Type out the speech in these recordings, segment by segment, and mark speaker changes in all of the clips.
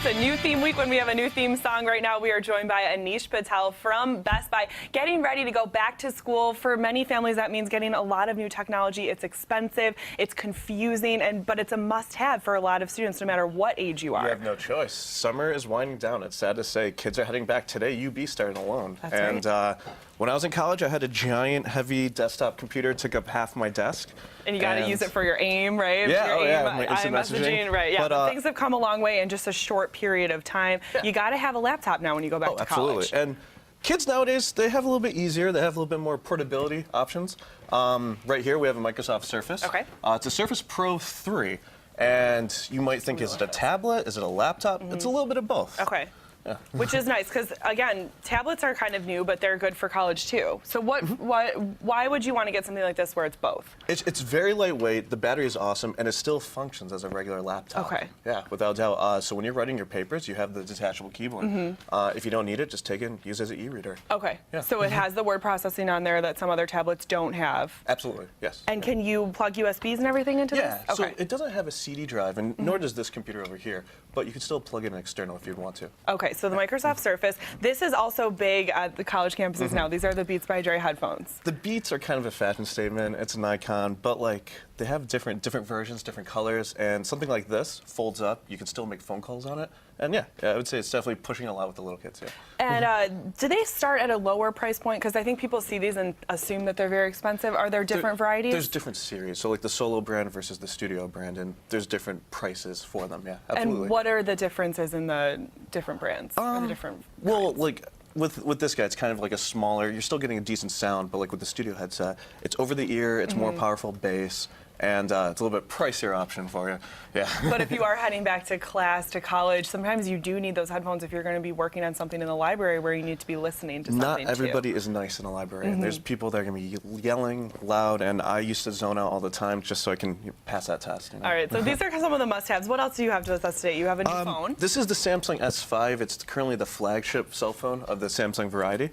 Speaker 1: It's a new theme week when we have a new theme song. Right now we are joined by Anish Patel from Best Buy, getting ready to go back to school. For many families, that means getting a lot of new technology. It's expensive, it's confusing, but it's a must-have for a lot of students, no matter what age you are.
Speaker 2: You have no choice. Summer is winding down. It's sad to say. Kids are heading back today. UB starting alone.
Speaker 1: That's right.
Speaker 2: When I was in college, I had a giant, heavy desktop computer. It took up half my desk.
Speaker 1: And you got to use it for your AIM, right?
Speaker 2: Yeah,
Speaker 1: your
Speaker 2: my instant messaging.
Speaker 1: Right, yeah.
Speaker 2: But,
Speaker 1: things have come a long way in just a short period of time. Yeah. You got to have a laptop now when you go back to college.
Speaker 2: Absolutely. And kids nowadays, they have a little bit easier. They have a little bit more portability options. Right here, we have a Microsoft Surface.
Speaker 1: Okay.
Speaker 2: It's a Surface Pro 3. And you might think, is it a tablet? Is it a laptop? It's a little bit of both.
Speaker 1: Okay. Yeah. Which is nice because, again, tablets are kind of new, but they're good for college too. So why would you want to get something like this where it's both?
Speaker 2: It's very lightweight, the battery is awesome, and it still functions as a regular laptop.
Speaker 1: Okay.
Speaker 2: Yeah, without doubt. So when you're writing your papers, you have the detachable keyboard. If you don't need it, just take it and use it as an e-reader.
Speaker 1: Okay.
Speaker 2: Yeah.
Speaker 1: So it has the word processing on there that some other tablets don't have.
Speaker 2: Absolutely, yes.
Speaker 1: And can you plug USBs and everything into this?
Speaker 2: Yeah, so it doesn't have a CD drive, and nor does this computer over here, but you can still plug in an external if you'd want to.
Speaker 1: Okay, so the Microsoft Surface. This is also big at the college campuses now. These are the Beats by Dre headphones.
Speaker 2: The Beats are kind of a fashion statement. It's an icon, but like they have different versions, different colors, and something like this folds up. You can still make phone calls on it. And yeah, I would say it's definitely pushing a lot with the little kids, yeah.
Speaker 1: And do they start at a lower price point? Because I think people see these and assume that they're very expensive. Are there different varieties?
Speaker 2: There's different series. So like the Solo brand versus the Studio brand, and there's different prices for them, yeah, absolutely.
Speaker 1: And what are the differences in the different brands? Or the different
Speaker 2: well,
Speaker 1: kinds?
Speaker 2: like with this guy, it's kind of like a smaller, you're still getting a decent sound, but like with the Studio headset, it's over the ear, it's more powerful bass, and it's a little bit pricier option for you. Yeah.
Speaker 1: But if you are heading back to class, to college, sometimes you do need those headphones if you're going to be working on something in the library where you need to be listening to something.
Speaker 2: Not everybody is nice in a library. There's people that are going to be yelling loud, and I used to zone out all the time just so I can pass that test. You know?
Speaker 1: All right, so these are some of the must-haves. What else do you have with us today? You have a new phone.
Speaker 2: This is the Samsung S5. It's currently the flagship cell phone of the Samsung variety.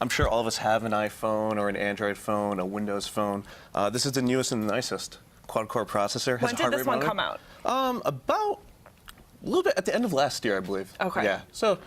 Speaker 2: I'm sure all of us have an iPhone or an Android phone, a Windows phone. This is the newest and the nicest quad-core processor.
Speaker 1: When did this one come out?
Speaker 2: About a little bit at the end of last year, I believe.
Speaker 1: Okay.
Speaker 2: Yeah. So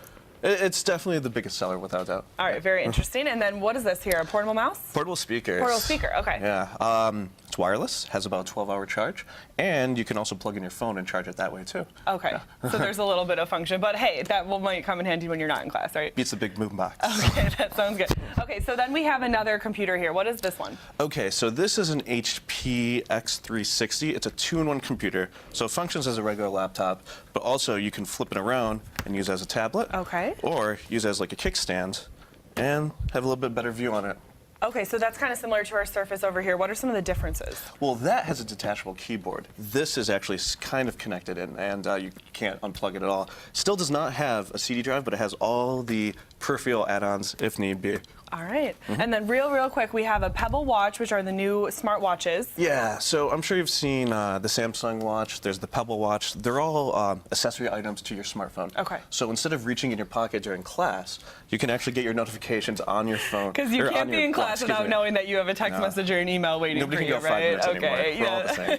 Speaker 2: it's definitely the biggest seller, without doubt.
Speaker 1: All right, very interesting. And then what is this here? A portable mouse?
Speaker 2: Portable speakers.
Speaker 1: Portable speaker. Okay.
Speaker 2: Yeah. It's wireless. Has about a 12-hour charge, and you can also plug in your phone and charge it that way too.
Speaker 1: Okay.
Speaker 2: Yeah.
Speaker 1: So there's a little bit of function, but hey, that might come in handy when you're not in class, right?
Speaker 2: Beats the big boom box.
Speaker 1: Okay, that sounds good. Okay, so then we have another computer here. What is this one?
Speaker 2: Okay, so this is an HP X360. It's a 2-in-1 computer, so it functions as a regular laptop, but also you can flip it around and use it as a tablet.
Speaker 1: Okay.
Speaker 2: Or use it as like a kickstand and have a little bit better view on it.
Speaker 1: Okay, so that's kind of similar to our Surface over here. What are some of the differences?
Speaker 2: Well, that has a detachable keyboard. This is actually kind of connected in, and you can't unplug it at all. Still does not have a CD drive, but it has all the peripheral add-ons if need be.
Speaker 1: All right. And then real quick, we have a Pebble Watch, which are the new smartwatches.
Speaker 2: Yeah, so I'm sure you've seen the Samsung Watch. There's the Pebble Watch. They're all accessory items to your smartphone.
Speaker 1: Okay.
Speaker 2: So instead of reaching in your pocket during class, you can actually get your notifications on your phone.
Speaker 1: Because you can't be in class without knowing that you have a text message or an email waiting for you, right?
Speaker 2: Okay. We're all the same.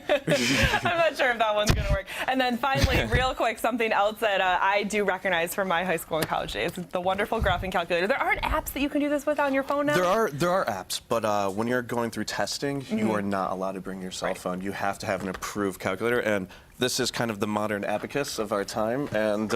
Speaker 1: I'm not sure if that one's going to work. And then finally, real quick, something else that I do recognize from my high school and college days, the wonderful graphing calculator. There aren't apps that you can do this with on your phone now?
Speaker 2: There are apps, but when you're going through testing, you are not allowed to bring your cell phone. You have to have an approved calculator, and this is kind of the modern abacus of our time, and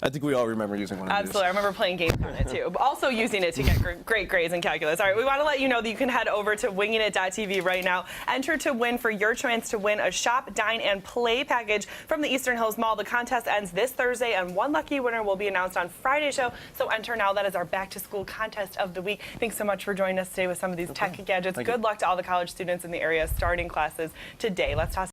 Speaker 2: I think we all remember using one of these.
Speaker 1: Absolutely. I remember playing games on it, too, but also using it to get great grades in calculus. All right, we want to let you know that you can head over to wingingit.tv right now. Enter to win for your chance to win a shop, dine, and play package from the Eastern Hills Mall. The contest ends this Thursday, and one lucky winner will be announced on Friday's show, so enter now. That is our back-to-school contest of the week. Thanks so much for joining us today with some of these tech gadgets. Good luck to all the college students in the area starting classes today. Let's toss